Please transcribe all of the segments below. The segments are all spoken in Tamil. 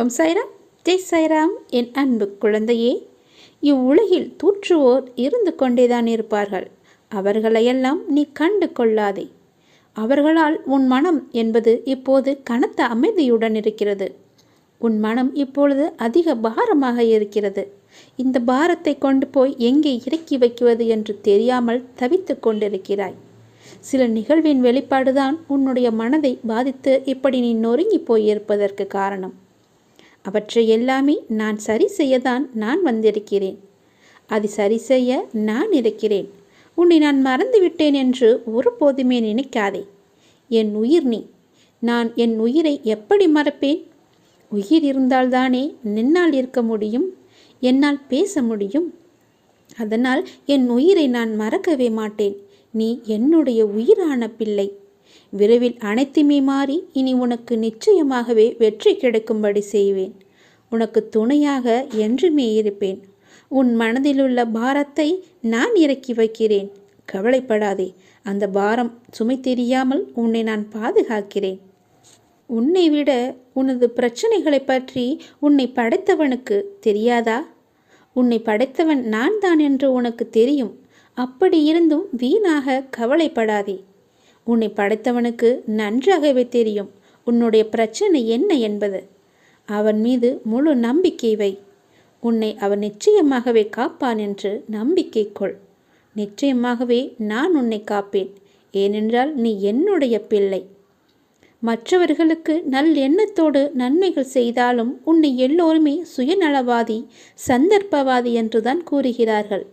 ஓம் சாய்ராம், ஜெய் சாய்ராம். என் அன்பு குழந்தையே, இவ்வுலகில் தூற்றுவோர் இருந்து கொண்டேதான் இருப்பார்கள். அவர்களையெல்லாம் நீ கண்டு கொள்ளாதே. அவர்களால் உன் மனம் என்பது இப்போது கனத்த அமைதியுடன் இருக்கிறது. உன் மனம் இப்பொழுது அதிக பாரமாக இருக்கிறது. இந்த பாரத்தை கொண்டு போய் எங்கே இறக்கி வைக்குவது என்று தெரியாமல் தவித்து கொண்டிருக்கிறாய். சில நிகழ்வின் வெளிப்பாடுதான் உன்னுடைய மனதை பாதித்து இப்படி நீ நொறுங்கி போயிருப்பதற்கு காரணம். அவற்றை எல்லாமே நான் சரி செய்யத்தான் நான் வந்திருக்கிறேன். அதை சரி செய்ய நான் இருக்கிறேன். உன்னை நான் மறந்துவிட்டேன் என்று ஒருபோதுமே நினைக்காதே. என் உயிர் நீ. நான் என் உயிரை எப்படி மறப்பேன்? உயிர் இருந்தால்தானே நின்னால் இருக்க முடியும், என்னால் பேச முடியும். அதனால் என் உயிரை நான் மறக்கவே மாட்டேன். நீ என்னுடைய உயிரான பிள்ளை. விரைவில் அனைத்துமே மாறி இனி உனக்கு நிச்சயமாகவே வெற்றி கிடைக்கும்படி செய்வேன். உனக்கு துணையாக என்றுமே இருப்பேன். உன் மனதிலுள்ள பாரத்தை நான் இறக்கி வைக்கிறேன். கவலைப்படாதே. அந்த பாரம் சுமை தெரியாமல் உன்னை நான் பாதுகாக்கிறேன். உன்னை விட உனது பிரச்சனைகளை பற்றி உன்னை படைத்தவனுக்கு தெரியாதா? உன்னை படைத்தவன் நான் தான் என்று உனக்கு தெரியும். அப்படி இருந்தும் வீணாக கவலைப்படாதே. உன்னை படைத்தவனுக்கு நன்றாகவே தெரியும் உன்னுடைய பிரச்சனை என்ன என்பது. அவன் மீது முழு நம்பிக்கை வை. உன்னை அவன் நிச்சயமாகவே காப்பான் என்று நம்பிக்கை கொள். நிச்சயமாகவே நான் உன்னை காப்பேன். ஏனென்றால் நீ என்னுடைய பிள்ளை. மற்றவர்களுக்கு எண்ணத்தோடு நன்மைகள் செய்தாலும் உன்னை எல்லோருமே சுயநலவாதி, சந்தர்ப்பவாதி என்றுதான் கூறுகிறார்கள்.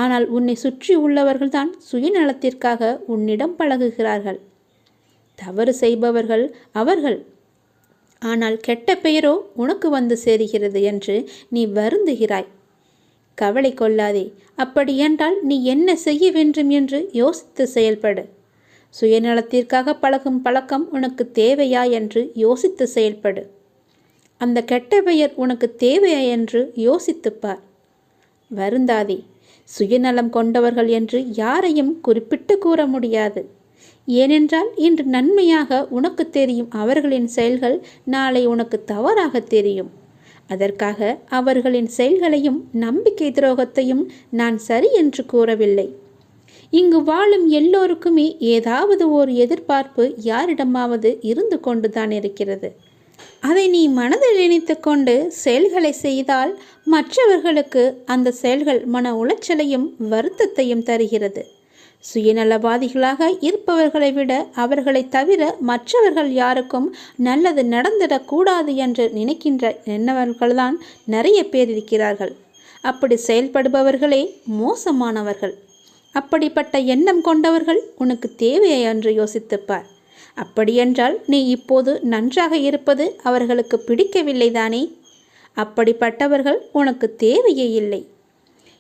ஆனால் உன்னை சுற்றி உள்ளவர்கள்தான் சுயநலத்திற்காக உன்னிடம் பழகுகிறார்கள். தவறு செய்பவர்கள் அவர்கள். ஆனால் கெட்ட பெயரோ உனக்கு வந்து சேருகிறது என்று நீ வருந்துகிறாய். கவலை கொள்ளாதே. அப்படியென்றால் நீ என்ன செய்ய வேண்டும் என்று யோசித்து செயல்படு. சுயநலத்திற்காக பழகும் பழக்கம் உனக்கு தேவையா என்று யோசித்து செயல்படு. அந்த கெட்ட பெயர் உனக்கு தேவையா என்று யோசித்துப்பார். வருந்தாதே. சுயநலம் கொண்டவர்கள் என்று யாரையும் குறிப்பிட்டு கூற முடியாது. ஏனென்றால் இன்று நன்மையாக உனக்கு தெரியும் அவர்களின் செயல்கள் நாளை உனக்கு தவறாக தெரியும். அதற்காக அவர்களின் செயல்களையும் நம்பிக்கை துரோகத்தையும் நான் சரி என்று கூறவில்லை. இங்கு வாழும் எல்லோருக்குமே ஏதாவது ஒரு எதிர்பார்ப்பு யாரிடமாவது இருந்து கொண்டுதான் இருக்கிறது. அதை நீ மனதில் நினைத்து கொண்டு செயல்களை செய்தால் மற்றவர்களுக்கு அந்த செயல்கள் மன உளைச்சலையும் வருத்தத்தையும் தருகிறது. சுயநலவாதிகளாக இருப்பவர்களை விட அவர்களை தவிர மற்றவர்கள் யாருக்கும் நல்லது நடந்திடக்கூடாது என்று நினைக்கின்ற எண்ணவர்கள்தான் நிறைய பேர் இருக்கிறார்கள். அப்படி செயல்படுபவர்களே மோசமானவர்கள். அப்படிப்பட்ட எண்ணம் கொண்டவர்கள் உனக்கு தேவையா என்று யோசித்துப்பார். அப்படியென்றால் நீ இப்போது நன்றாக இருப்பது அவர்களுக்கு பிடிக்கவில்லை தானே? அப்படிப்பட்டவர்கள் உனக்கு தேவையே இல்லை.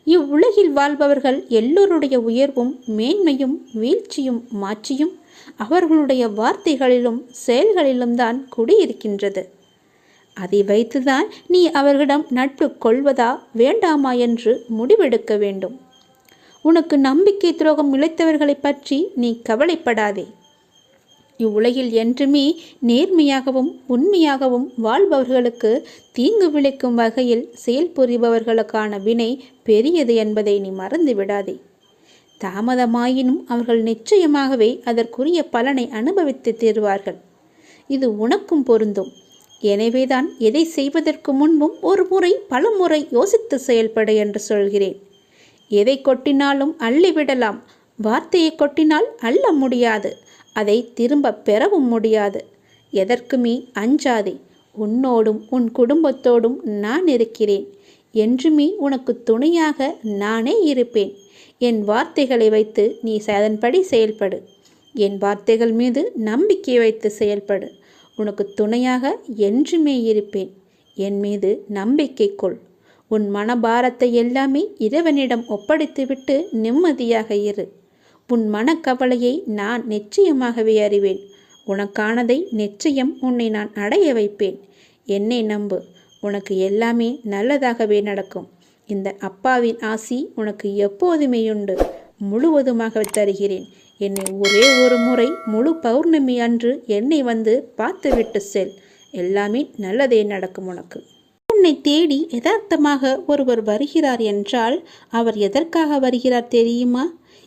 இவ்வுலகில் வாழ்பவர்கள் எல்லோருடைய உயர்வும் மேன்மையும் வீழ்ச்சியும் மாற்றியும் அவர்களுடைய வார்த்தைகளிலும் செயல்களிலும் தான் குடியிருக்கின்றது. அதை வைத்துதான் நீ அவர்களிடம் நட்பு கொள்வதா வேண்டாமா என்று முடிவெடுக்க வேண்டும். உனக்கு நம்பிக்கை துரோகம் இழைத்தவர்களை பற்றி நீ கவலைப்படாதே. இவ்வுலகில் என்றுமே நேர்மையாகவும் உண்மையாகவும் வாழ்பவர்களுக்கு தீங்கு விளைக்கும் வகையில் செயல்புரிபவர்களுக்கான வினை பெரியது என்பதை நீ மறந்து விடாதே. தாமதமாயினும் அவர்கள் நிச்சயமாகவே அதற்குரிய பலனை அனுபவித்து தீர்வார்கள். இது உனக்கும் பொருந்தும். எனவேதான் எதை செய்வதற்கு முன்பும் ஒரு முறை பல முறை யோசித்து செயல்படு என்று சொல்கிறேன். எதை கொட்டினாலும் அள்ளிவிடலாம். வார்த்தையை கொட்டினால் அள்ள முடியாது. அதை திரும்ப பெறவும் முடியாது. எதற்குமே அஞ்சாதே. உன்னோடும் உன் குடும்பத்தோடும் நான் இருக்கிறேன். என்றுமே உனக்கு துணையாக நானே இருப்பேன். என் வார்த்தைகளை வைத்து நீ அதன்படி செயல்படு. என் வார்த்தைகள் மீது நம்பிக்கை வைத்து செயல்படு. உனக்கு துணையாக என்றுமே இருப்பேன். என் மீது நம்பிக்கை கொள். உன் மனபாரத்தை எல்லாமே இறைவனிடம் ஒப்படைத்துவிட்டு நிம்மதியாக இரு. உன் மனக்கவலையை நான் நிச்சயமாகவே அறிவேன். உனக்கானதை நிச்சயம் உன்னை நான் அடைய வைப்பேன். என்னை நம்பு. உனக்கு எல்லாமே நல்லதாகவே நடக்கும். இந்த அப்பாவின் ஆசி உனக்கு எப்போதுமே உண்டு. முழுவதுமாக தருகிறேன். என்னை ஒரே ஒரு முறை முழு பௌர்ணமி அன்று என்னை வந்து பார்த்துவிட்டு செல் எல்லாமே நல்லதே நடக்கும் உனக்கு. உன்னை தேடி யதார்த்தமாக ஒருவர் வருகிறார் என்றால் அவர் எதற்காக வருகிறார் தெரியுமா?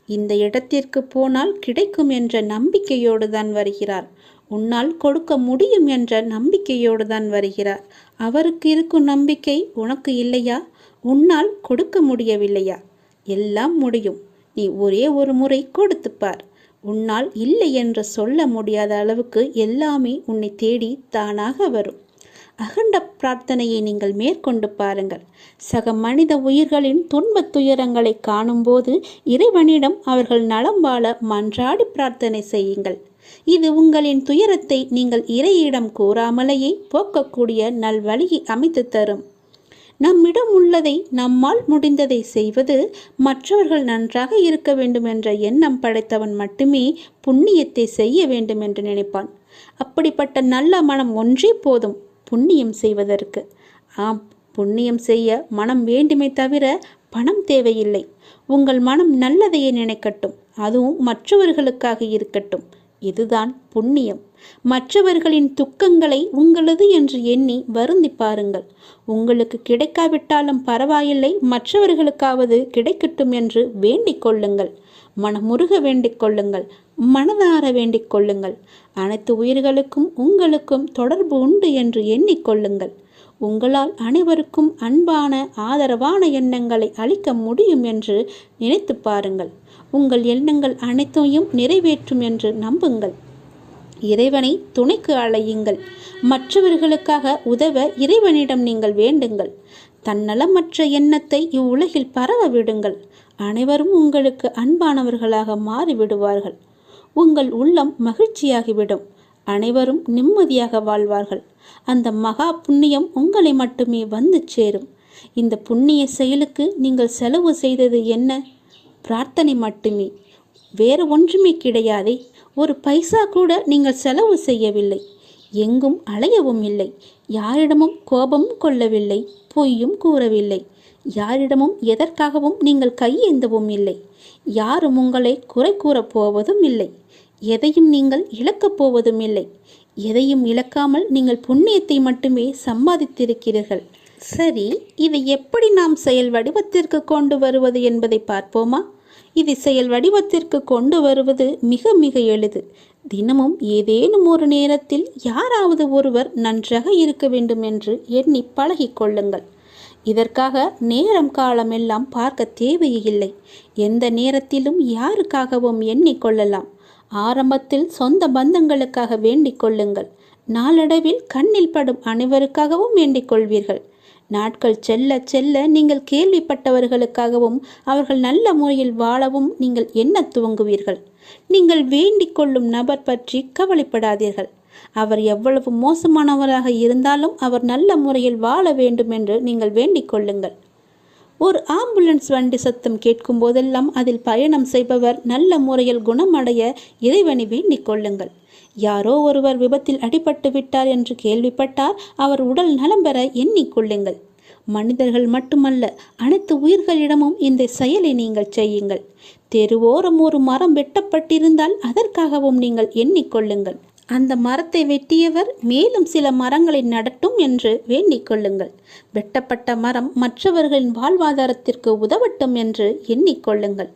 இந்த இடத்திற்கு போனால் கிடைக்கும் என்ற நம்பிக்கையோடு தான் வருகிறார். உன்னால் கொடுக்க முடியும் என்ற நம்பிக்கையோடு தான் வருகிறார். அவருக்கு இருக்கும் நம்பிக்கை உனக்கு இல்லையா? உன்னால் கொடுக்க முடியவில்லையா? எல்லாம் முடியும். நீ ஒரே ஒரு முறை கொடுத்துப்பார். உன்னால் இல்லை என்று சொல்ல முடியாத அளவுக்கு எல்லாமே உன்னை தேடி தானாக வரும். அகண்ட பிரார்த்தனையை நீங்கள் மேற்கொண்டு பாருங்கள். சக மனித உயிர்களின் துன்பத் துயரங்களை காணும்போது இறைவனிடம் அவர்கள் நலம் வாழ மன்றாடி பிரார்த்தனை செய்யுங்கள். இது உங்களின் துயரத்தை நீங்கள் இறையிடம் கூறாமலேயே போக்கக்கூடிய நல்வழியை அமைத்து தரும். நம்மிடம் உள்ளதை நம்மால் முடிந்ததை செய்வது, மற்றவர்கள் நன்றாக இருக்க வேண்டும் என்ற எண்ணம் படைத்தவன் மட்டுமே புண்ணியத்தை செய்ய வேண்டும் என்று நினைப்பான். அப்படிப்பட்ட நல்ல மனம் ஒன்றே போதும் புண்ணியம் செய்வதற்கு. ஆம், புண்ணியம் செய்ய மனம் வேண்டுமே தவிர பணம் தேவையில்லை. உங்கள் மனம் நல்லதையே நினைக்கட்டும், அதுவும் மற்றவர்களுக்காக இருக்கட்டும். இதுதான் புண்ணியம். மற்றவர்களின் துக்கங்களை உங்களது என்று எண்ணி வருந்தி பாருங்கள். உங்களுக்கு கிடைக்காவிட்டாலும் பரவாயில்லை, மற்றவர்களுக்காவது கிடைக்கட்டும் என்று வேண்டிக் கொள்ளுங்கள். மனமுருக வேண்டிக் கொள்ளுங்கள், மனதார வேண்டிக் கொள்ளுங்கள். அனைத்து உயிர்களுக்கும் உங்களுக்கும் தொடர்பு உண்டு என்று எண்ணிக்கொள்ளுங்கள். உங்களால் அனைவருக்கும் அன்பான ஆதரவான எண்ணங்களை அளிக்க முடியும் என்று நினைத்து பாருங்கள். உங்கள் எண்ணங்கள் அனைத்தையும் நிறைவேற்றும் என்று நம்புங்கள். இறைவனை துணைக்கு அழையுங்கள். மற்றவர்களுக்காக உதவ இறைவனிடம் நீங்கள் வேண்டுங்கள். தன்னலமற்ற எண்ணத்தை இவ்வுலகில் பரவ விடுங்கள். அனைவரும் உங்களுக்கு அன்பானவர்களாக மாறிவிடுவார்கள். உங்கள் உள்ளம் மகிழ்ச்சியாகிவிடும். அனைவரும் நிம்மதியாக வாழ்வார்கள். அந்த மகா புண்ணியம் உங்களை மட்டுமே வந்து சேரும். இந்த புண்ணிய செயலுக்கு நீங்கள் செலவு செய்தது என்ன? பிரார்த்தனை மட்டுமே, வேறு ஒன்றுமே கிடையாதே. ஒரு பைசா கூட நீங்கள் செலவு செய்யவில்லை. எங்கும் அலையவும் இல்லை. யாரிடமும் கோபமும் கொள்ளவில்லை. பொய்யும் கூறவில்லை. யாரிடமும் எதற்காகவும் நீங்கள் கையேந்தவும் இல்லை. யாரும் உங்களை குறை கூறப் போவதும் இல்லை. எதையும் நீங்கள் இழக்கப் போவதும் இல்லை. எதையும் இழக்காமல் நீங்கள் புண்ணியத்தை மட்டுமே சம்பாதித்திருக்கிறீர்கள். சரி, இதை எப்படி நாம் செயல் வடிவத்திற்கு கொண்டு வருவது என்பதை பார்ப்போமா? இதை செயல் வடிவத்திற்கு கொண்டு வருவது மிக மிக எளிது. தினமும் ஏதேனும் ஒரு நேரத்தில் யாராவது ஒருவர் நன்றாக இருக்க வேண்டும் என்று எண்ணி பழகிக்கொள்ளுங்கள். இதற்காக நேரம் காலம் எல்லாம் பார்க்க தேவையில்லை. எந்த நேரத்திலும் யாருக்காகவும் எண்ணிக்கொள்ளலாம். ஆரம்பத்தில் சொந்த பந்தங்களுக்காக வேண்டிக் கொள்ளுங்கள். நாளடைவில் கண்ணில் படும் அனைவருக்காகவும் வேண்டிக் கொள்வீர்கள். நாட்கள் செல்ல செல்ல நீங்கள் கேள்விப்பட்டவர்களுக்காகவும் அவர்கள் நல்ல முறையில் வாழவும் நீங்கள் எண்ண துவங்குவீர்கள். நீங்கள் வேண்டிக் கொள்ளும் நபர் பற்றி கவலைப்படாதீர்கள். அவர் எவ்வளவு மோசமானவராக இருந்தாலும் அவர் நல்ல முறையில் வாழ வேண்டும் என்று நீங்கள் வேண்டிக் கொள்ளுங்கள். ஒரு ஆம்புலன்ஸ் வண்டி சத்தம் கேட்கும் போதெல்லாம் அதில் பயணம் செய்பவர் நல்ல முறையில் குணமடைய இறைவனை வேண்டிக் கொள்ளுங்கள். யாரோ ஒருவர் விபத்தில் அடிபட்டு விட்டார் என்று கேள்விப்பட்டால் அவர் உடல் நலம் பெற எண்ணிக்கொள்ளுங்கள். மனிதர்கள் மட்டுமல்ல, அனைத்து உயிர்களிடமும் இந்த செயலை நீங்கள் செய்யுங்கள். தெருவோரம் ஒரு மரம் வெட்டப்பட்டிருந்தால் அதற்காகவும் நீங்கள் எண்ணிக்கொள்ளுங்கள். அந்த மரத்தை வெட்டியவர் மேலும் சில மரங்களை நடட்டும் என்று வேண்டிக் கொள்ளுங்கள். வெட்டப்பட்ட மரம் மற்றவர்களின் வாழ்வாதாரத்திற்கு உதவட்டும் என்று எண்ணிக்கொள்ளுங்கள்.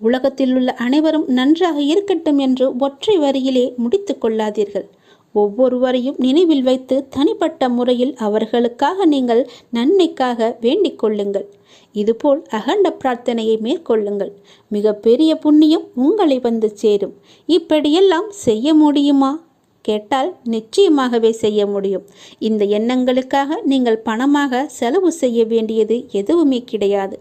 உலகத்தில் உள்ள அனைவரும் நன்றாக இருக்கட்டும் என்று ஒற்றை வரியிலே முடித்து கொள்ளாதீர்கள். ஒவ்வொருவரையும் நினைவில் வைத்து தனிப்பட்ட முறையில் அவர்களுக்காக நீங்கள் நன்மைக்காக வேண்டிக் கொள்ளுங்கள். இதுபோல் அகண்ட பிரார்த்தனையை மேற்கொள்ளுங்கள். மிக பெரிய புண்ணியம் உங்களை வந்து சேரும். இப்படியெல்லாம் செய்ய முடியுமா கேட்டால் நிச்சயமாகவே செய்ய முடியும். இந்த எண்ணங்களுக்காக நீங்கள் பணமாக செலவு செய்ய வேண்டியது எதுவுமே கிடையாது.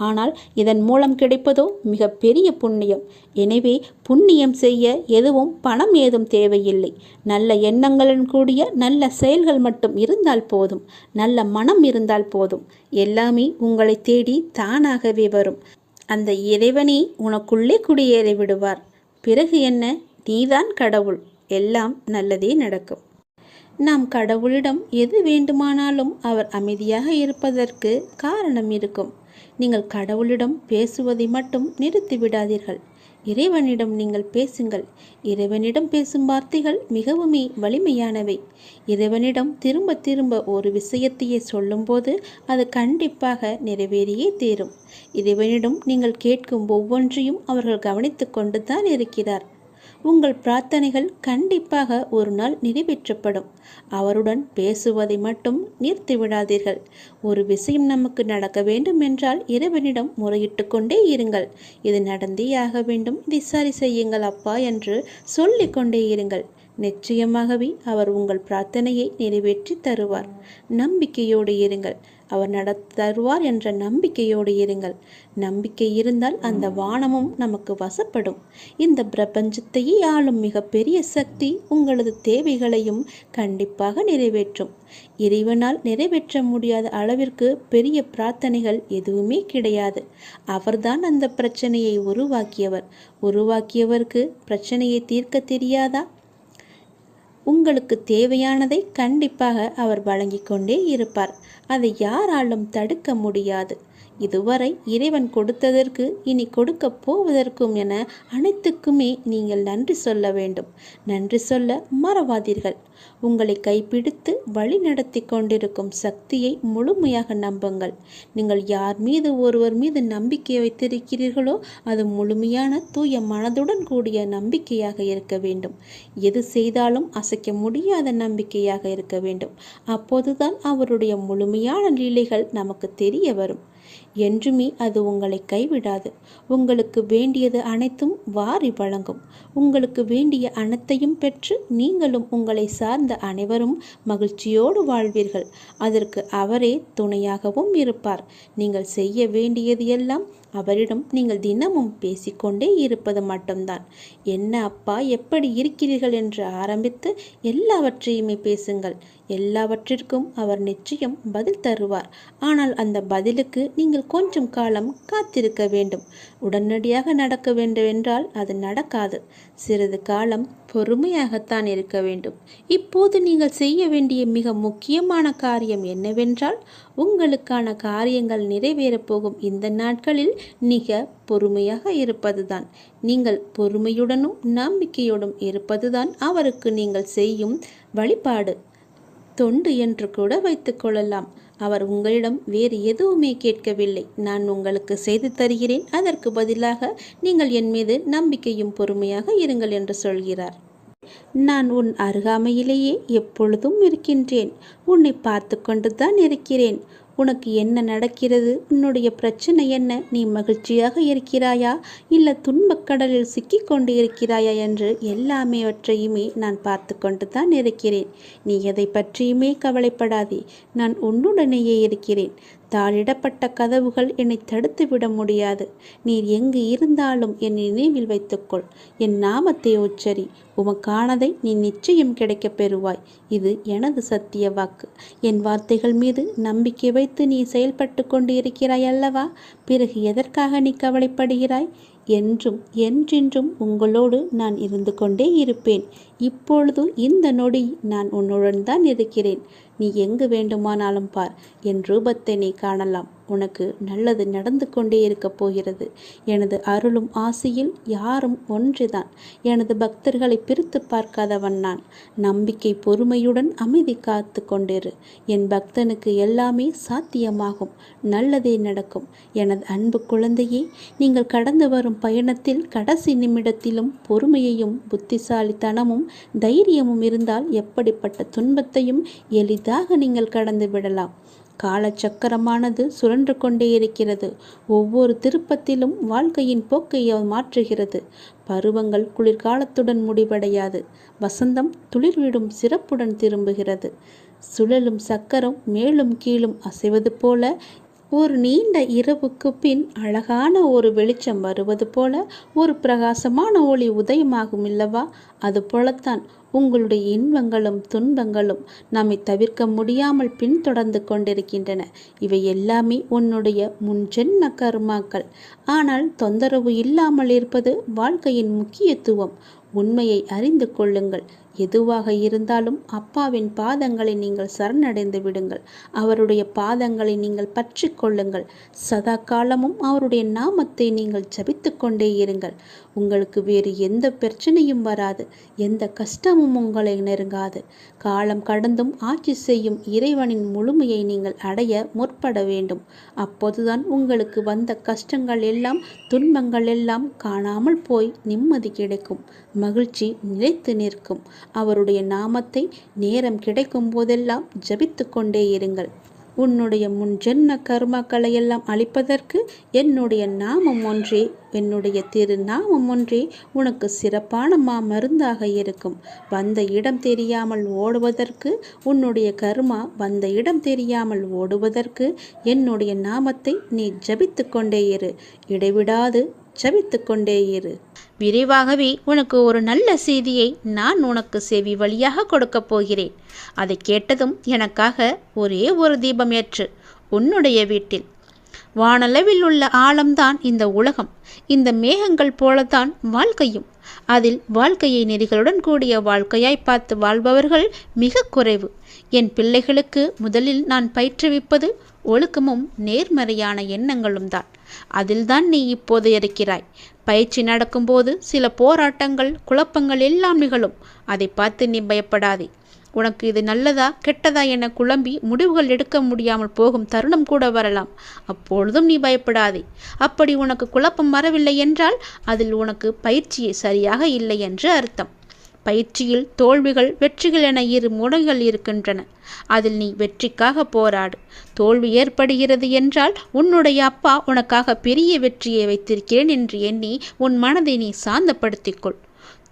ஆனால் இதன் மூலம் கிடைப்பதோ மிக பெரிய புண்ணியம். எனவே புண்ணியம் செய்ய எதுவும் பணம் ஏதும் தேவையில்லை. நல்ல எண்ணங்களுடன் கூடிய நல்ல செயல்கள் மட்டும் இருந்தால் போதும். நல்ல மனம் இருந்தால் போதும். எல்லாமே உங்களை தேடி தானாகவே வரும். அந்த இறைவனே உனக்குள்ளே குடியேறி விடுவார். பிறகு என்ன? நீதான் கடவுள். எல்லாம் நல்லதே நடக்கும். நாம் கடவுளிடம் எது வேண்டுமானாலும் அவர் அமைதியாக இருப்பதற்கு காரணம் இருக்கும். நீங்கள் கடவுளிடம் பேசுவதை மட்டும் நிறுத்திவிடாதீர்கள். இறைவனிடம் நீங்கள் பேசுங்கள். இறைவனிடம் பேசும் வார்த்தைகள் மிகவுமே வலிமையானவை. இறைவனிடம் திரும்ப திரும்ப ஒரு விஷயத்தையே சொல்லும்போது அது கண்டிப்பாக நிறைவேறியே தீரும். இறைவனிடம் நீங்கள் கேட்கும் ஒவ்வொன்றையும் அவர்கள் கவனித்து கொண்டு தான் இருக்கிறார். உங்கள் பிரார்த்தனைகள் கண்டிப்பாக ஒரு நாள் நிறைவேற்றப்படும். அவருடன் பேசுவதை மட்டும் நிறுத்திவிடாதீர்கள். ஒரு விஷயம் நமக்கு நடக்க வேண்டும் என்றால் இறைவனிடம் முறையிட்டு கொண்டே இருங்கள். இது நடந்தே ஆக வேண்டும், இதை சரி செய்யுங்கள் அப்பா என்று சொல்லிக் கொண்டே இருங்கள். நிச்சயமாகவே அவர் உங்கள் பிரார்த்தனையை நிறைவேற்றி தருவார். நம்பிக்கையோடு இருங்கள். அவர் தருவார் என்ற நம்பிக்கையோடு இருங்கள். நம்பிக்கை இருந்தால் அந்த வானமும் நமக்கு வசப்படும். இந்த பிரபஞ்சத்தையே ஆளும் மிகப்பெரிய சக்தி உங்களது தேவைகளையும் கண்டிப்பாக நிறைவேற்றும். இறைவனால் நிறைவேற்ற முடியாத அளவிற்கு பெரிய பிரார்த்தனைகள் எதுவுமே கிடையாது. அவர்தான் அந்த பிரச்சனையை உருவாக்கியவருக்கு பிரச்சனையை தீர்க்க தெரியாதா? உங்களுக்கு தேவையானதை கண்டிப்பாக அவர் வழங்கிக் கொண்டே இருப்பார். அதை யாராலும் தடுக்க முடியாது. இதுவரை இறைவன் கொடுத்ததற்கு இனி கொடுக்க போவதற்கும் என அனைத்துக்குமே நீங்கள் நன்றி சொல்ல வேண்டும். நன்றி சொல்ல மறவாதீர்கள். உங்களை கைப்பிடித்து வழி நடத்தி கொண்டிருக்கும் சக்தியை முழுமையாக நம்புங்கள். நீங்கள் யார் மீது ஒருவர் மீது நம்பிக்கை வைத்திருக்கிறீர்களோ அது முழுமையான தூய மனதுடன் கூடிய நம்பிக்கையாக இருக்க வேண்டும். எது செய்தாலும் அசைக்க முடியாத நம்பிக்கையாக இருக்க வேண்டும். அப்போதுதான் அவருடைய முழுமையான லீலைகள் நமக்கு தெரிய வரும். என்றுமே அது உங்களை கைவிடாது. உங்களுக்கு வேண்டியது அனைத்தும் வாரி வழங்கும். உங்களுக்கு வேண்டிய அனைத்தையும் பெற்று நீங்களும் உங்களை சார்ந்த அனைவரும் மகிழ்ச்சியோடு வாழ்வீர்கள். அதற்கு அவரே துணையாகவும் இருப்பார். நீங்கள் செய்ய வேண்டியது எல்லாம் அவரிடம் நீங்கள் தினமும் பேசிக்கொண்டே இருப்பது மட்டும்தான். என்ன அப்பா, எப்படி இருக்கிறீர்கள் என்று ஆரம்பித்து எல்லாவற்றையுமே பேசுங்கள். எல்லாவற்றிற்கும் அவர் நிச்சயம் பதில் தருவார். ஆனால் அந்த பதிலுக்கு நீங்கள் கொஞ்சம் காலம் காத்திருக்க வேண்டும். உடனடியாக நடக்க வேண்டும் என்றால் அது நடக்காது. சிறிது காலம் பொறுமையாகத்தான் இருக்க வேண்டும். இப்போது நீங்கள் செய்ய வேண்டிய மிக முக்கியமான காரியம் என்னவென்றால், உங்களுக்கான காரியங்கள் நிறைவேறப் போகும் இந்த நாட்களில் மிக பொறுமையாக இருப்பதுதான். நீங்கள் பொறுமையுடனும் நம்பிக்கையோடும் இருப்பதுதான் அவருக்கு நீங்கள் செய்யும் வழிபாடு, தொண்டு என்று கூட வைத்துக் கொள்ளலாம். அவர் உங்களிடம் வேறு எதுவுமே கேட்கவில்லை. நான் உங்களுக்கு செய்து தருகிறேன், அதற்கு பதிலாக நீங்கள் என் மீது நம்பிக்கையும் பொறுமையாக இருங்கள் என்று சொல்கிறார். நான் உன் அருகாமையிலேயே எப்பொழுதும் இருக்கின்றேன். உன்னை பார்த்து கொண்டு தான் இருக்கிறேன். உனக்கு என்ன நடக்கிறது? உன்னுடைய பிரச்சனை என்ன? நீ மகிழ்ச்சியாக இருக்கிறாயா இல்லை துன்பக்கடலில் சிக்கிக்கொண்டு இருக்கிறாயா என்று எல்லாமேவற்றையுமே நான் பார்த்து கொண்டு தான் இருக்கிறேன். நீ எதை பற்றியுமே கவலைப்படாதே. நான் உன்னுடனேயே இருக்கிறேன். தாளிடப்பட்ட கதவுகள் என்னை தடுத்து விட முடியாது. நீர் எங்கு இருந்தாலும் என் நினைவில் வைத்துக்கொள். என் நாமத்தை உச்சரி. உமக்கானதை நீ நிச்சயம் கிடைக்கப் பெறுவாய். இது எனது சத்திய வாக்கு. என் வார்த்தைகள் மீது நம்பிக்கை வைத்து நீ செயல்பட்டு கொண்டு இருக்கிறாய் அல்லவா? பிறகு எதற்காக நீ கவலைப்படுகிறாய்? என்றும் என்றென்றும் உங்களோடு நான் இருந்து கொண்டே இருப்பேன். இப்பொழுதும் இந்த நொடி நான் உன்னுடன் தான் இருக்கிறேன். நீ எங்கு வேண்டுமானாலும் பார். என் ரூபத்தை நீ காணலாம். உனக்கு நல்லது நடந்து கொண்டே இருக்கப் போகிறது. எனது அருளும் ஆசையில் யாரும் ஒன்றுதான். எனது பக்தர்களை பிரித்து பார்க்காதவன் நான். நம்பிக்கை பொறுமையுடன் அமைதி காத்து கொண்டிரு. என் பக்தனுக்கு எல்லாமே சாத்தியமாகும். நல்லதே நடக்கும். எனது அன்பு குழந்தையே, நீங்கள் கடந்து வரும் பயணத்தில் கடைசி நிமிடத்திலும் பொறுமையையும் புத்திசாலித்தனமும் தைரியமும் இருந்தால் எப்படிப்பட்ட துன்பத்தையும் எளிதாக நீங்கள் கடந்து விடலாம். காலச்சக்கரமானது சுழன்று கொண்டே இருக்கிறது. ஒவ்வொரு திருப்பத்திலும் வாழ்க்கையின் போக்கை மாற்றுகிறது. பருவங்கள் குளிர்காலத்துடன் முடிவடையாது. வசந்தம் துளிர்விடும் சிறப்புடன் திரும்புகிறது. சுழலும் சக்கரம் மேலும் கீழும் அசைவது போல ஒரு நீண்ட இரவுக்கு பின் அழகான ஒரு வெளிச்சம் வருவது போல ஒரு பிரகாசமான ஒளி உதயமாகும் இல்லவா? அது போலத்தான் உங்களுடைய இன்பங்களும் துன்பங்களும் நம்மை தவிர்க்க முடியாமல் பின்தொடர்ந்து கொண்டிருக்கின்றன. இவை எல்லாமே உன்னுடைய முன்ஜென்ம கர்மாக்கள். ஆனால் தொந்தரவு இல்லாமல் இருப்பது வாழ்க்கையின் முக்கியத்துவம். உண்மையை அறிந்து கொள்ளுங்கள். எதுவாக இருந்தாலும் அப்பாவின் பாதங்களை நீங்கள் சரணடைந்து விடுங்கள். அவருடைய பாதங்களை நீங்கள் பற்றி கொள்ளுங்கள். சதா காலமும் அவருடைய நாமத்தை நீங்கள் ஜபித்து கொண்டே இருங்கள். உங்களுக்கு வேறு எந்த பிரச்சனையும் வராது, எந்த கஷ்டமும் உங்களை நெருங்காது. காலம் கடந்தும் ஆட்சி செய்யும் இறைவனின் முழுமையை நீங்கள் அடைய முற்பட வேண்டும். அப்போதுதான் உங்களுக்கு வந்த கஷ்டங்கள் எல்லாம், துன்பங்கள் எல்லாம் காணாமல் போய் நிம்மதி கிடைக்கும், மகிழ்ச்சி நிலைத்து நிற்கும். அவருடைய நாமத்தை நேரம் கிடைக்கும் போதெல்லாம் ஜபித்து கொண்டே இருங்கள். உன்னுடைய முன் ஜென்ம கர்மாக்களை எல்லாம் அழிப்பதற்கு என்னுடைய நாமம் ஒன்றே, என்னுடைய திருநாமம் ஒன்றே உனக்கு சிறப்பான மருந்தாக இருக்கும். வந்த இடம் தெரியாமல் ஓடுவதற்கு, உன்னுடைய கர்மா வந்த இடம் தெரியாமல் ஓடுவதற்கு என்னுடைய நாமத்தை நீ ஜபித்து கொண்டே இரு. இடைவிடாது ஜபித்து கொண்டே இரு. விரைவாகவே உனக்கு ஒரு நல்ல செய்தியை நான் உனக்கு செவி வழியாக கொடுக்கப் போகிறேன். அதை கேட்டதும் எனக்காக ஒரே ஒரு தீபம் ஏற்று உன்னுடைய வீட்டில். வானளவில் உள்ள ஆழம்தான் இந்த உலகம். இந்த மேகங்கள் போலத்தான் வாழ்க்கையும். அதில் வாழ்க்கையை நெறிகளுடன் கூடிய வாழ்க்கையாய் பார்த்து வாழ்பவர்கள் மிக குறைவு. என் பிள்ளைகளுக்கு முதலில் நான் பயிற்றுவிப்பது ஒழுக்கமும் நேர்மறையான எண்ணங்களும் தான். அதில்தான் நீ இப்போது இருக்கிறாய். பயிற்சி நடக்கும்போது சில போராட்டங்கள், குழப்பங்கள் எல்லாம் நிகழும். அதை பார்த்து நீ பயப்படாதே. உனக்கு இது நல்லதா கெட்டதா என குழம்பி முடிவுகள் எடுக்க முடியாமல் போகும் தருணம் கூட வரலாம். அப்பொழுதும் நீ பயப்படாதே. அப்படி உனக்கு குழப்பம் வரவில்லை என்றால் அதில் உனக்கு பயிற்சி சரியாக இல்லை என்று அர்த்தம். பயிற்சியில் தோல்விகள், வெற்றிகள் என இரு முனைகள் இருக்கின்றன. அதில் நீ வெற்றிக்காக போராடு. தோல்வி ஏற்படுகிறது என்றால் உன்னுடைய அப்பா உனக்காக பெரிய வெற்றியை வைத்திருக்கிறேன் என்று எண்ணி உன் மனதை நீ சாந்தப்படுத்திக்கொள்.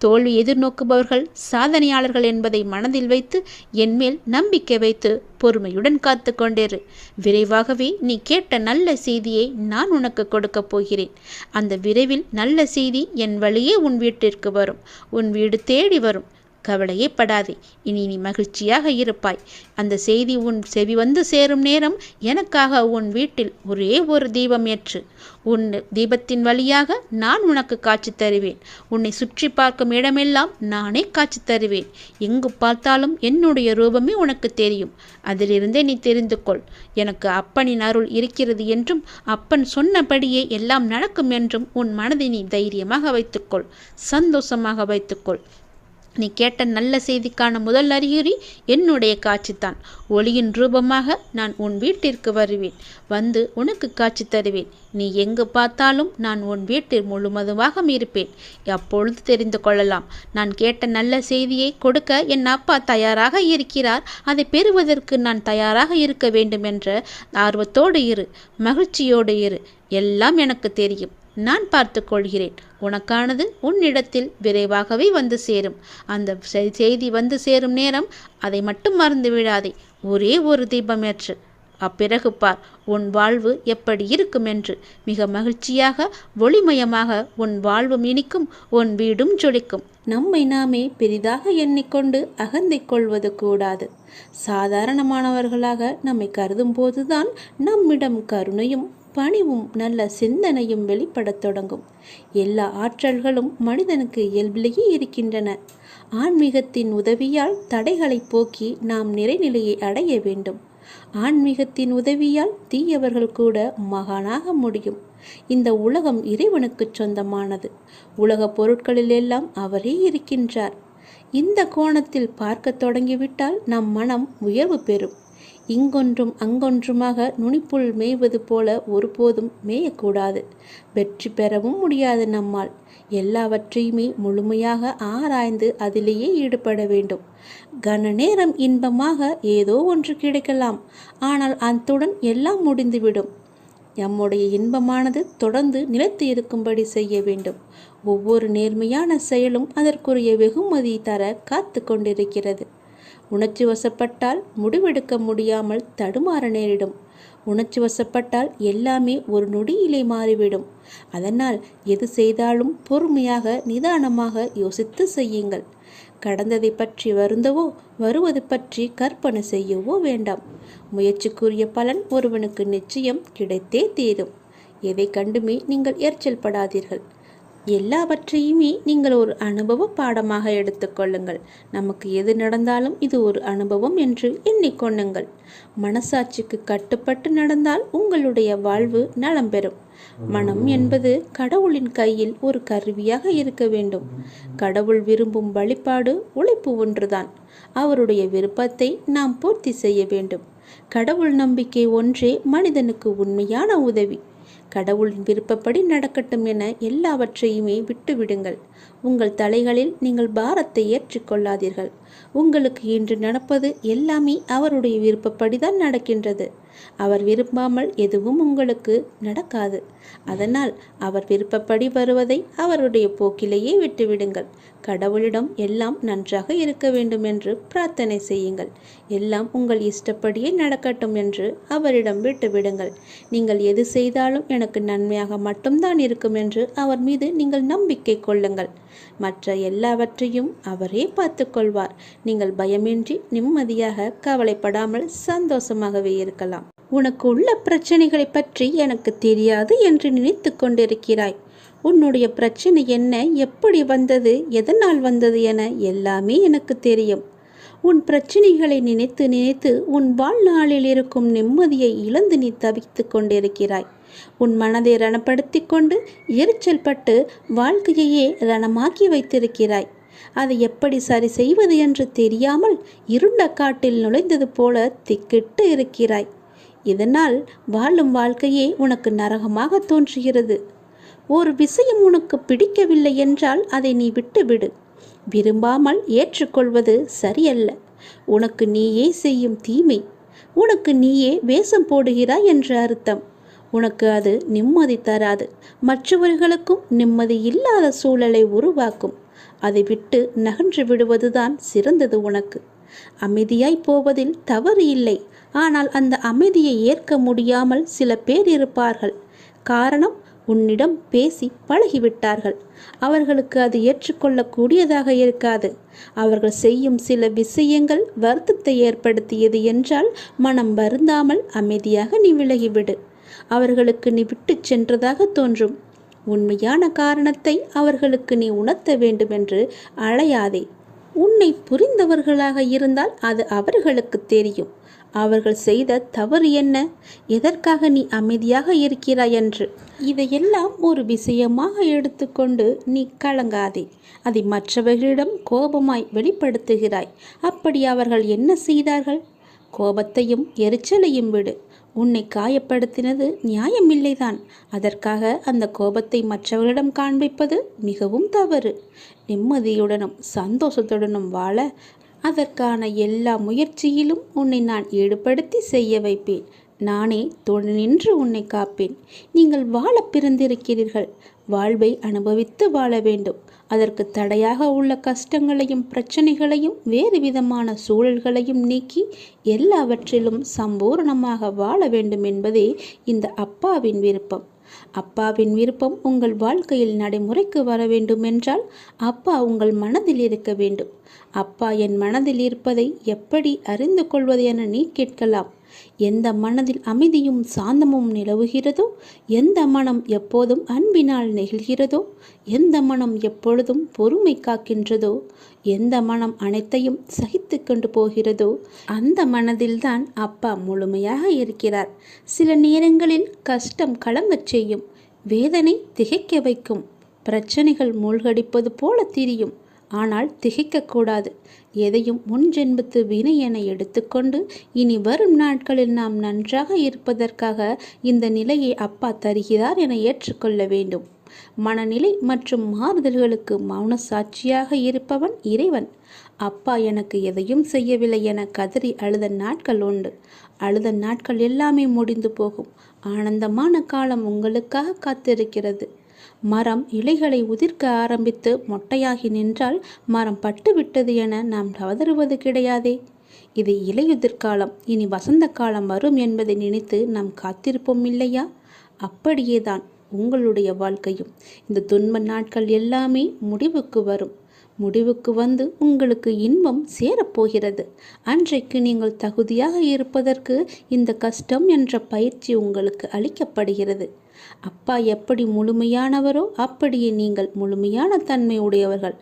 தோல்வி எதிர்நோக்குபவர்கள் சாதனையாளர்கள் என்பதை மனதில் வைத்து என்மேல் நம்பிக்கை வைத்து பொறுமையுடன் காத்து கொண்டிரு. விரைவாகவே நீ கேட்ட நல்ல செய்தியை நான் உனக்கு கொடுக்கப் போகிறேன். அந்த விரைவில் நல்ல செய்தி என் வழியே உன் வீட்டிற்கு வரும். உன் வீடு தேடி வரும். கவலையே படாதே. இனி நீ மகிழ்ச்சியாக இருப்பாய். அந்த செய்தி உன் செவி வந்து சேரும் நேரம் எனக்காக உன் வீட்டில் ஒரே ஒரு தீபம் ஏற்று. உன் தீபத்தின் வழியாக நான் உனக்கு காட்சி தருவேன். உன்னை சுற்றி பார்க்கும் இடமெல்லாம் நானே காட்சி தருவேன். எங்கு பார்த்தாலும் என்னுடைய ரூபமே உனக்கு தெரியும். அதிலிருந்தே நீ தெரிந்து கொள். எனக்கு அப்பனின் அருள் இருக்கிறது என்றும் அப்பன் சொன்னபடியே எல்லாம் நடக்கும் என்றும் உன் மனதை நீ தைரியமாக வைத்துக்கொள், சந்தோஷமாக வைத்துக்கொள். நீ கேட்ட நல்ல செய்திக்கான முதல் அறிகுறி என்னுடைய காட்சித்தான். ஒளியின் ரூபமாக நான் உன் வீட்டிற்கு வருவேன். வந்து உனக்கு காட்சி தருவேன். நீ எங்கு பார்த்தாலும் நான் உன் வீட்டில் முழுவதுமாக இருப்பேன். அப்பொழுது தெரிந்து கொள்ளலாம், நான் கேட்ட நல்ல செய்தியை கொடுக்க என் அப்பா தயாராக இருக்கிறார். அதை பெறுவதற்கு நான் தயாராக இருக்க வேண்டும் என்ற ஆர்வத்தோடு இரு, மகிழ்ச்சியோடு இரு. எல்லாம் எனக்கு தெரியும். நான் பார்த்து கொள்கிறேன். உனக்கானது உன்னிடத்தில் விரைவாகவே வந்து சேரும். அந்த செய்தி வந்து சேரும் நேரம் அதை மட்டும் மறந்து விடாதே. ஒரே ஒரு தீபம் ஏற்று. அப்பிறகு பார் உன் வாழ்வு எப்படி இருக்கும் என்று. மிக மகிழ்ச்சியாக, ஒளிமயமாக உன் வாழ்வும் இனிக்கும், உன் வீடும் ஜொலிக்கும். நம்மை நாமே பெரிதாக எண்ணிக்கொண்டு அகந்தை கொள்வது கூடாது. சாதாரணமானவர்களாக நம்மை கருதும் போதுதான் நம்மிடம் கருணையும் பணிவும் நல்ல சிந்தனையும் வெளிப்படத் தொடங்கும். எல்லா ஆற்றல்களும் மனிதனுக்கு இயல்பிலேயே இருக்கின்றன. ஆன்மீகத்தின் உதவியால் தடைகளை போக்கி நாம் நிறைநிலையை அடைய வேண்டும். ஆன்மீகத்தின் உதவியால் தீயவர்கள் கூட மகானாக முடியும். இந்த உலகம் இறைவனுக்கு சொந்தமானது. உலக பொருட்களில் எல்லாம் அவரே இருக்கின்றார். இந்த கோணத்தில் பார்க்க தொடங்கிவிட்டால் நம் மனம் உயர்வு பெறும். இங்கொன்றும் அங்கொன்றுமாக நுனிப்புள் மேய்வது போல ஒருபோதும் மேயக்கூடாது. வெற்றி பெறவும் முடியாது நம்மால். எல்லாவற்றையுமே முழுமையாக ஆராய்ந்து அதிலேயே ஈடுபட வேண்டும். கன நேரம் இன்பமாக ஏதோ ஒன்று கிடைக்கலாம். ஆனால் அத்துடன் எல்லாம் முடிந்துவிடும். நம்முடைய இன்பமானது தொடர்ந்து நிலைத்து இருக்கும்படி செய்ய வேண்டும். ஒவ்வொரு நேர்மையான செயலும் அதற்குரிய வெகுமதி தர காத்து கொண்டிருக்கிறது. உணர்ச்சி வசப்பட்டால் முடிவெடுக்க முடியாமல் தடுமாற நேரிடும். உணர்ச்சி வசப்பட்டால் எல்லாமே ஒரு நொடியிலே மாறிவிடும். அதனால் எது செய்தாலும் பொறுமையாக, நிதானமாக யோசித்து செய்யுங்கள். கடந்ததை பற்றி வருந்தவோ, வருவது பற்றி கற்பனை செய்யவோ வேண்டாம். முயற்சிக்குரிய பலன் ஒருவனுக்கு நிச்சயம் கிடைத்தே தீரும். எதை கண்டுமே நீங்கள் எரிச்சல் படாதீர்கள். எல்லாவற்றையுமே நீங்கள் ஒரு அனுபவ பாடமாக எடுத்துக்கொள்ளுங்கள். நமக்கு எது நடந்தாலும் இது ஒரு அனுபவம் என்று எண்ணிக்கொள்ளுங்கள். மனசாட்சிக்கு கட்டுப்பட்டு நடந்தால் உங்களுடைய வாழ்வு நலம் பெறும். மனம் என்பது கடவுளின் கையில் ஒரு கருவியாக இருக்க வேண்டும். கடவுள் விரும்பும் வழிபாடு உழைப்பு ஒன்றுதான். அவருடைய விருப்பத்தை நாம் பூர்த்தி செய்ய வேண்டும். கடவுள் நம்பிக்கை ஒன்றே மனிதனுக்கு உண்மையான உதவி. கடவுளின் விருப்பப்படி நடக்கட்டும் என எல்லாவற்றையுமே விட்டுவிடுங்கள். உங்கள் தலைகளில் நீங்கள் பாரத்தை ஏற்றுக்கொள்ளாதீர்கள். உங்களுக்கு இன்று நடப்பது எல்லாமே அவருடைய விருப்பப்படிதான் நடக்கின்றது. அவர் விரும்பாமல் எதுவும் உங்களுக்கு நடக்காது. அதனால் அவர் விருப்பப்படி வருவதை அவருடைய போக்கிலேயே விட்டுவிடுங்கள். கடவுளிடம் எல்லாம் நன்றாக இருக்க வேண்டும் என்று பிரார்த்தனை செய்யுங்கள். எல்லாம் உங்கள் இஷ்டப்படியே நடக்கட்டும் என்று அவரிடம் விட்டுவிடுங்கள். நீங்கள் எது செய்தாலும் எனக்கு நன்மையாக மட்டும்தான் இருக்கும் என்று அவர் மீது நீங்கள் நம்பிக்கை கொள்ளுங்கள். மற்ற எல்லாவற்றையும் அவரே பார்த்து கொள்வார். நீங்கள் பயமின்றி நிம்மதியாக கவலைப்படாமல் சந்தோஷமாகவே இருக்கலாம். உனக்கு உள்ள பிரச்சனைகளை பற்றி எனக்கு தெரியாது என்று நினைத்து கொண்டிருக்கிறாய். உன்னுடைய பிரச்சனை என்ன, எப்படி வந்தது, எதனால் வந்தது என எல்லாமே எனக்கு தெரியும். உன் பிரச்சனைகளை நினைத்து நினைத்து உன் வாழ்நாளில் இருக்கும் நிம்மதியை இழந்து நீ தவித்து கொண்டிருக்கிறாய். உன் மனதை ரணப்படுத்தி கொண்டு எரிச்சல் பட்டு வாழ்க்கையையே ரணமாக்கி வைத்திருக்கிறாய். அதை எப்படி சரி செய்வது என்று தெரியாமல் இருண்ட காட்டில் நுழைந்தது போல திக்கிட்டு இருக்கிறாய். இதனால் வாழும் வாழ்க்கையே உனக்கு நரகமாக தோன்றுகிறது. ஒரு விஷயம் உனக்கு பிடிக்கவில்லை என்றால் அதை நீ விட்டுவிடு. விரும்பாமல் ஏற்றுக்கொள்வது சரியல்ல. உனக்கு நீயே செய்யும் தீமை. உனக்கு நீயே வேஷம் போடுகிறாய் என்று அர்த்தம். உனக்கு அது நிம்மதி தராது. மற்றவர்களுக்கும் நிம்மதி இல்லாத சூழலை உருவாக்கும். அதை விட்டு நகன்று விடுவதுதான் சிறந்தது உனக்கு. அமைதியாய் போவதில் தவறு இல்லை. ஆனால் அந்த அமைதியை ஏற்க முடியாமல் சில பேர் இருப்பார்கள். காரணம், உன்னிடம் பேசி பழகிவிட்டார்கள். அவர்களுக்கு அது ஏற்றுக்கொள்ளக்கூடியதாக இருக்காது. அவர்கள் செய்யும் சில விஷயங்கள் வருத்தத்தை ஏற்படுத்தியது என்றால் மனம் வருந்தாமல் அமைதியாக நீ விலகிவிடு. அவர்களுக்கு நீ விட்டு சென்றதாக தோன்றும். உண்மையான காரணத்தை அவர்களுக்கு நீ உணர்த்த வேண்டுமென்று அழையாதே. உன்னை புரிந்தவர்களாக இருந்தால் அது அவர்களுக்கு தெரியும். அவர்கள் செய்த தவறு என்ன, எதற்காக நீ அமைதியாக இருக்கிறாய் என்று. இதையெல்லாம் ஒரு விஷயமாக எடுத்துக்கொண்டு நீ கலங்காதே. அதை மற்றவர்களிடம் கோபமாய் வெளிப்படுத்துகிறாய். அப்படி அவர்கள் என்ன செய்தார்கள்? கோபத்தையும் எரிச்சலையும் விடு. உன்னை காயப்படுத்தினது நியாயமில்லைதான். அதற்காக அந்த கோபத்தை மற்றவர்களிடம் காண்பிப்பது மிகவும் தவறு. நிம்மதியுடனும் சந்தோஷத்துடனும் வாழ அதற்கான எல்லா முயற்சியிலும் உன்னை நான் ஈடுபடுத்தி செய்ய வைப்பேன். நானே துணை நின்று உன்னை காப்பேன். நீங்கள் வாழ பிறந்திருக்கிறீர்கள். வாழ்வை அனுபவித்து வாழ வேண்டும். அதற்கு தடையாக உள்ள கஷ்டங்களையும் பிரச்சனைகளையும் வேறு விதமான சூழல்களையும் நீக்கி எல்லாவற்றிலும் சம்பூர்ணமாக வாழ வேண்டும் என்பதே இந்த அப்பாவின் விருப்பம். அப்பாவின் விருப்பம் உங்கள் வாழ்க்கையில் நடைமுறைக்கு வர வேண்டும் என்றால் அப்பா உங்கள் மனதில் இருக்க வேண்டும். அப்பா என் மனதில் இருப்பதை எப்படி அறிந்து கொள்வது என நீ கேட்கலாம். எந்த மனதில் அமைதியும் சாந்தமும் நிலவுகிறதோ, எந்த மனம் எப்போதும் அன்பினால் நெகிழ்கிறதோ, எந்த மனம் எப்பொழுதும் பொறுமை காக்கின்றதோ, எந்த மனம் அனைத்தையும் சகித்து கொண்டு போகிறதோ அந்த மனதில்தான் அப்பா முழுமையாக இருக்கிறார். சில நேரங்களில் கஷ்டம் கலங்கச் செய்யும், வேதனை திகைக்க வைக்கும், பிரச்சனைகள் மூழ்கடிப்பது போல தெரியும். ஆனால் திகைக்கக்கூடாது. எதையும் முன் ஜென்மத்து வினை என எடுத்துக்கொண்டு இனி வரும் நாட்களில் நாம் நன்றாக இருப்பதற்காக இந்த நிலையை அப்பா தருகிறார் என ஏற்றுக்கொள்ள வேண்டும். மனநிலை மற்றும் மாறுதல்களுக்கு மௌன சாட்சியாக இருப்பவன் இறைவன். அப்பா எனக்கு எதையும் செய்யவில்லை என கதறி அழுத நாட்கள் உண்டு. அழுத நாட்கள் எல்லாமே முடிந்து போகும். ஆனந்தமான காலம் உங்களுக்காக காத்திருக்கிறது. மரம் இலைகளை உதிர்க்க ஆரம்பித்து மொட்டையாகி நின்றால் மரம் பட்டுவிட்டது என நாம் கதறுவது கிடையாதே. இது இலையுதிர்காலம், இனி வசந்த காலம் வரும் என்பதை நினைத்து நாம் காத்திருப்போம் இல்லையா? அப்படியேதான் உங்களுடைய வாழ்க்கையும். இந்த துன்ப நாட்கள் எல்லாமே முடிவுக்கு வரும். முடிவுக்கு வந்து உங்களுக்கு இன்பம் சேரப்போகிறது. அன்றைக்கு நீங்கள் தகுதியாக இருப்பதற்கு இந்த கஷ்டம் என்ற பயிற்சி உங்களுக்கு அளிக்கப்படுகிறது. அப்பா எப்படி முழுமையானவரோ அப்படியே நீங்கள் முழுமையான தன்மை உடையவர்கள்.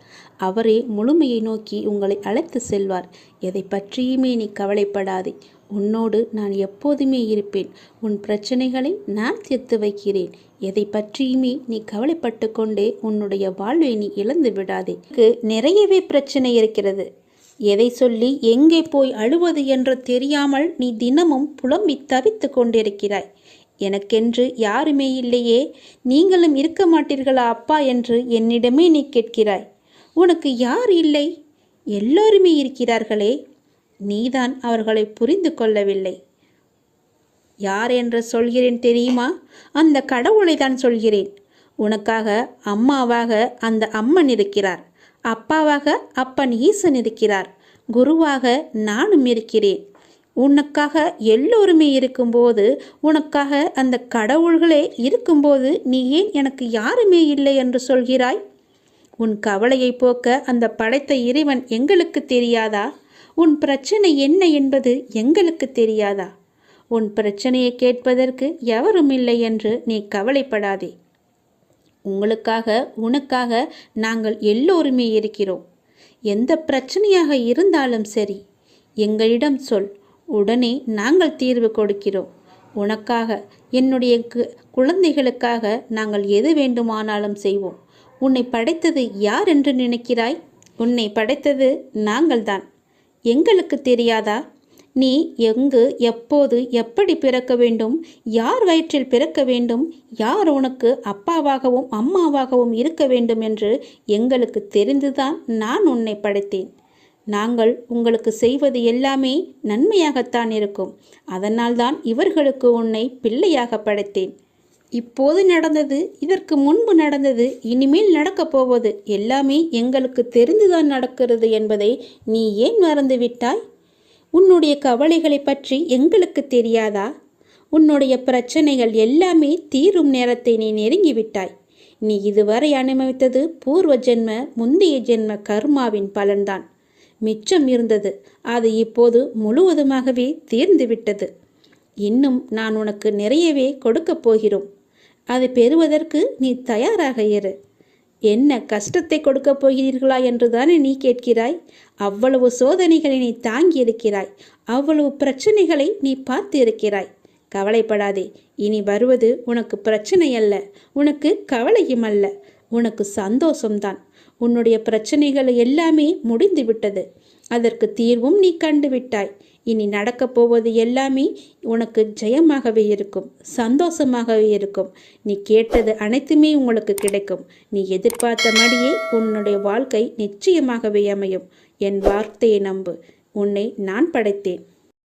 அவரே முழுமையை நோக்கி உங்களை அழைத்து செல்வார். எதை பற்றியுமே நீ கவலைப்படாதே. உன்னோடு நான் எப்போதுமே இருப்பேன். உன் பிரச்சனைகளை நான் தீர்த்து வைக்கிறேன். எதை பற்றியுமே நீ கவலைப்பட்டு கொண்டே உன்னுடைய வாழ்வை நீ இழந்து விடாதே. நிறையவே பிரச்சனை இருக்கிறது. எதை சொல்லி எங்கே போய் அழுவது என்று தெரியாமல் நீ தினமும் புலம்பி தவித்து கொண்டிருக்கிறாய். எனக்கென்று யாருமே இல்லையே, நீங்களும் இருக்க மாட்டீர்களா அப்பா என்று என்னிடமே நீ கேட்கிறாய். உனக்கு யார் இல்லை? எல்லோருமே இருக்கிறார்களே. நீதான் அவர்களை புரிந்து கொள்ளவில்லை. யார் என்று சொல்கிறேன் தெரியுமா? அந்த கடவுளை தான் சொல்கிறேன். உனக்காக அம்மாவாக அந்த அம்மன் இருக்கிறார். அப்பாவாக அப்பன் ஈசன் இருக்கிறார். குருவாக நானும் இருக்கிறேன். உனக்காக எல்லோருமே இருக்கும்போது, உனக்காக அந்த கடவுள்களே இருக்கும்போது நீ ஏன் எனக்கு யாருமே இல்லை என்று சொல்கிறாய்? உன் கவலையை போக்க அந்த படைத்த இறைவன் எங்களுக்கு தெரியாதா? உன் பிரச்சனை என்ன என்பது எங்களுக்கு தெரியாதா? உன் பிரச்சனையை கேட்பதற்கு எவரும் இல்லை என்று நீ கவலைப்படாதே. உனக்காக நாங்கள் எல்லோருமே இருக்கிறோம். எந்த பிரச்சனையாக இருந்தாலும் சரி, எங்களிடம் சொல். உடனே நாங்கள் தீர்வு கொடுக்கிறோம். உனக்காக, என்னுடைய குழந்தைகளுக்காக நாங்கள் எது வேண்டுமானாலும் செய்வோம். உன்னை படைத்தது யார் என்று நினைக்கிறாய்? உன்னை படைத்தது நாங்கள்தான். எங்களுக்கு தெரியாதா? நீ எங்கு, எப்போது, எப்படி பிறக்க வேண்டும், யார் வயிற்றில் பிறக்க வேண்டும், யார் உனக்கு அப்பாவாகவும் அம்மாவாகவும் இருக்க வேண்டும் என்று எங்களுக்கு தெரிந்துதான் நான் உன்னை படைத்தேன். நாங்கள் உங்களுக்கு செய்வது எல்லாமே நன்மையாகத்தான் இருக்கும். அதனால்தான் இவர்களுக்கு உன்னை பிள்ளையாக படைத்தேன். இப்போது நடந்தது, இதற்கு முன்பு நடந்தது, இனிமேல் நடக்கப் போவது எல்லாமே எங்களுக்கு தெரிந்துதான் நடக்கிறது என்பதை நீ ஏன் மறந்துவிட்டாய்? உன்னுடைய கவலைகளை பற்றி எங்களுக்கு தெரியாதா? உன்னுடைய பிரச்சனைகள் எல்லாமே தீரும் நேரத்தை நீ நெருங்கிவிட்டாய். நீ இதுவரை அனுபவித்தது பூர்வ ஜென்ம, முந்தைய ஜென்ம கர்மாவின் பலன்தான். மிச்சம் இருந்தது, அது இப்போது முழுவதுமாகவே தீர்ந்துவிட்டது. இன்னும் நான் உனக்கு நிறையவே கொடுக்கப் போகிறோம். அதை பெறுவதற்கு நீ தயாராக இரு. என்ன கஷ்டத்தை கொடுக்கப் போகிறீர்களா என்று தானே நீ கேட்கிறாய்? அவ்வளவு சோதனைகளை நீ தாங்கி இருக்கிறாய். அவ்வளவு பிரச்சனைகளை நீ பார்த்து இருக்கிறாய். கவலைப்படாதே. இனி வருவது உனக்கு பிரச்சனை அல்ல, உனக்கு கவலையும் அல்ல, உனக்கு சந்தோஷம்தான். உன்னுடைய பிரச்சனைகள் எல்லாமே முடிந்து விட்டது. அதற்கு தீர்வும் நீ கண்டுவிட்டாய். இனி நடக்கப் போவது எல்லாமே உனக்கு ஜெயமாகவே இருக்கும், சந்தோஷமாகவே இருக்கும். நீ கேட்டது அனைத்துமே உங்களுக்கு கிடைக்கும். நீ எதிர்பார்த்தபடியே உன்னுடைய வாழ்க்கை நிச்சயமாகவே அமையும். என் வார்த்தையை நம்பு. உன்னை நான் படைத்தேன்.